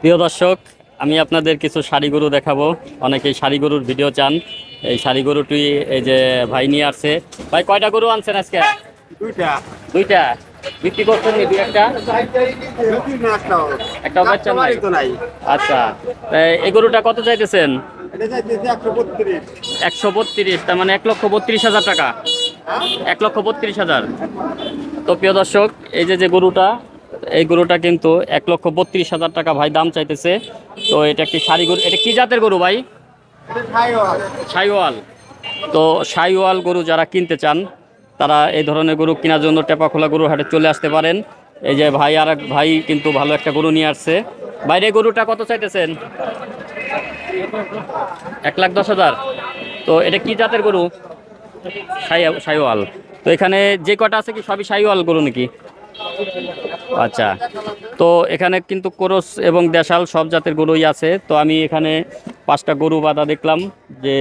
প্রিয় দর্শক, আমি আপনাদের কিছু শাড়ি গরু দেখাবো। অনেকেই শাড়ি গরুর ভিডিও চান। এই শাড়ি গরুটি এই যে ভাই নিয়ে আসছে। ভাই কয়টা গরু আনছেন আজকে? দুইটা। দুইটা। বিক্রি করছেন নি দুই একটা? দুই না একটাও। একটাও বাচ্চা নাই? তো নাই। আচ্ছা, এই গরুটা কত চাইতেছেন? এটা চাইতেছি 132। 132, তার মানে 1,32,000 টাকা। 1,32,000। তো প্রিয় দর্শক, এই যে যে গরুটা, এই গরুটা কিন্তু 1,32,000 টাকা ভাই দাম চাইতেছে। তো এটা একটি শাড়ি গরু। এটা কি জাতের গরু ভাই? এটা থাইওয়াল। সাইওয়াল। তো সাইওয়াল গরু যারা কিনতে চান তারা এই ধরনের গরু কেনার জন্য টেপাখোলা গরুর হাটে চলে আসতে পারেন। এই যে ভাই আর এক ভাই কিন্তু ভালো একটা গরু নিয়ে আসছে। বাইরে গরুটা কত চাইতেছেন? 1,10,000। তো এটা কি জাতের গরু? সাইওয়াল। তো এখানে যে কটা আছে কি সবই সাইওয়াল গরু নাকি? আচ্ছা, তো এখানে কিন্তু ক্রস এবং দেশাল সব জাতের গরুই আছে। তো আমি এখানে 5টা গরু বাঁধা দেখলাম যে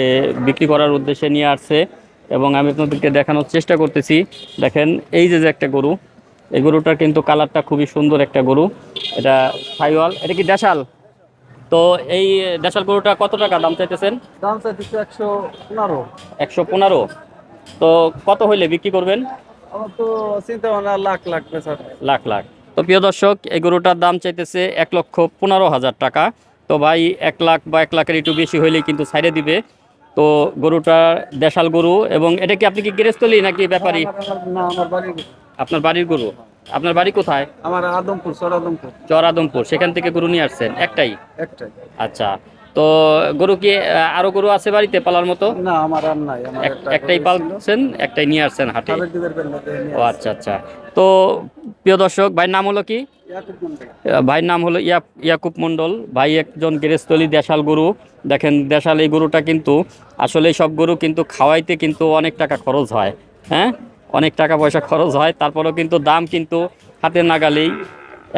বিক্রি করার উদ্দেশ্যে নিয়ে আসছে, এবং আমি আপনাদেরকে দেখানোর চেষ্টা করতেছি। দেখেন, এই যে যে একটা গরু, এই গরুটার কিন্তু কালারটা খুবই সুন্দর একটা গরু। এটা সাইওয়াল। এটা কি দেশাল? তো এই দেশাল গরুটা কত টাকা দাম চাইতেছেন? দাম চাইতেছি 115। 115। তো কত হইলে বিক্রি করবেন? আমার তো চিন্তা ভাবনা লাখ লাখ বেচার। লাখ লাখ। তো প্রিয় দর্শক, এই গরুটার দাম চাইতেছে 1,15,000 টাকা। তো ভাই 1 লাখ বা 1 লাখের একটু বেশি হইলেই কিন্তু ছাইড়ে দিবে। তো গরুটা দেশাল গরু, এবং এটা কি আপনি কি গৃহস্থলী নাকি ব্যাপারী? না, আমার বাড়ি। আপনার বাড়ির গরু? আপনার বাড়ি কোথায়? আমার আদমপুর, চর আদমপুর। চর আদমপুর। সেখান থেকে গরু নিয়ে আসছেন একটাই? একটাই। আচ্ছা, তো গরু কি আরো গরু আছে বাড়িতে পালার মতো? না, আমার আর নাই। আমার একটা একটাই পালছেন, একটাই নিয়ে আসছেন হাটে? খাবার দিবের বেলা ও আচ্ছা আচ্ছা। তো প্রিয় দর্শক, ভাইয়ের নাম হলো কি? ভাইয়ের নাম হলো ইয়াকুব মণ্ডল। ভাই একজন গৃহস্থলী দেশাল গরু। দেখেন, দেশাল এই গরুটা কিন্তু আসলে সব গরু কিন্তু খাওয়াইতে কিন্তু অনেক টাকা খরচ হয়। হ্যাঁ, অনেক টাকা পয়সা খরচ হয়। তারপরেও কিন্তু দাম কিন্তু হাতের নাগালেই।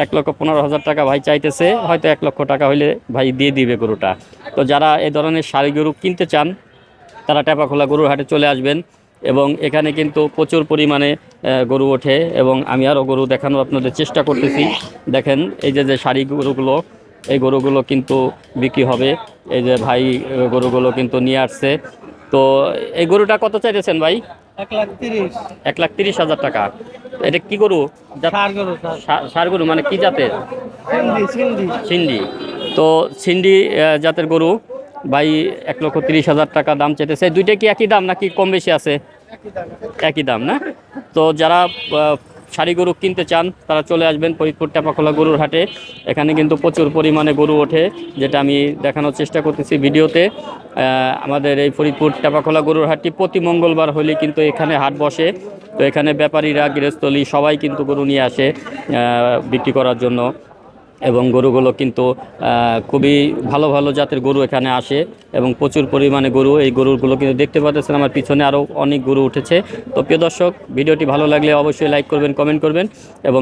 1,15,000 টাকা ভাই চাইতেছে। হয়তো 1 লক্ষ টাকা হইলে ভাই দিয়ে দিবে গরুটা। তো যারা এই ধরনের শাড়ি গরু কিনতে চান তারা টেপাখোলা গরুর হাটে চলে আসবেন। এবং এখানে কিন্তু প্রচুর পরিমাণে গরু ওঠে, এবং আমি আরও গরু দেখানোর আপনাদের চেষ্টা করতেছি। দেখেন, এই যে যে শাড়ি গরুগুলো, এই গরুগুলো কিন্তু বিক্রি হবে। এই যে ভাই গরুগুলো কিন্তু নিয়ে আসছে। তো এই গরুটা কত চাইতেছেন ভাই? 1,30,000। 1,30,000 টাকা। এটা কি গরু? ষাঁড় গরু মানে কি জাতের? সিন্ধি। তো সিন্ধি জাতের গরু ভাই 1,30,000 টাকা দাম চেয়েছে। দুইটা কি একই দাম নাকি কম বেশি আছে? একই দাম না? তো যারা শাড়ি গরু কিনতে চান তারা চলে আসবেন ফরিদপুর টেপাখোলা গরুর হাটে। এখানে কিন্তু প্রচুর পরিমাণে গরু ওঠে, যেটা আমি দেখানোর চেষ্টা করতেছি ভিডিওতে। আমাদের এই ফরিদপুর টেপাখোলা গরুর হাটটি প্রতি মঙ্গলবার হলে কিন্তু এখানে হাট বসে। তো এখানে ব্যাপারীরা, গৃহস্থলী সবাই কিন্তু গরু নিয়ে আসে বিক্রি করার জন্য। এবং গরুগুলো কিন্তু খুবই ভালো ভালো জাতের গরু এখানে আসে, এবং প্রচুর পরিমাণে গরু। এই গরুগুলো কিন্তু দেখতে পাচ্ছেন আমার পিছনে আরও অনেক গরু উঠেছে। তো প্রিয় দর্শক, ভিডিওটি ভালো লাগলে অবশ্যই লাইক করবেন, কমেন্ট করবেন, এবং